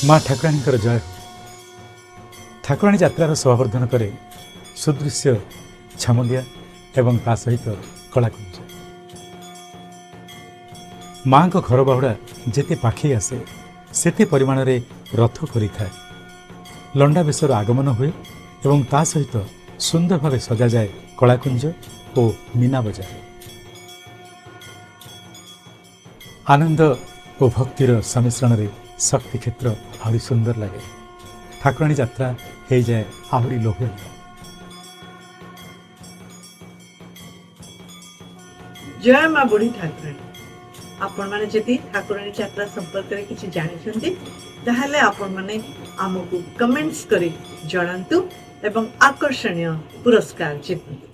माँ ठाकुराणी जय। ठाकुराणी यात्रार शोभावर्धन करे सुदृश्य छामुंडिया एवं ता सहित कलाकुंज। माँ को घर बाहुड़ा जेते पाखे आसे सेते परिमाण रे रथ करि थाए। लंडा बेशर आगमन हुए एवं ता सहित सुंदर भावे सजा जाए कलाकुंज और मीना बजार। आनंद और भक्तिर सम्मिश्रण रे शक्ति क्षेत्र आहरी सुंदर लगे। ठाकुराणी यात्रा हो जाए आहरी लोभनीय। जय माँ बुढ़ी ठाकुराणी। आपण माने जदि ठाकुराणी यात्रा संपर्क में किसी जानिछंती ताहले आपण माने आमको कमेंट्स करी जणांतु एवं आकर्षणीय पुरस्कार जितंतु।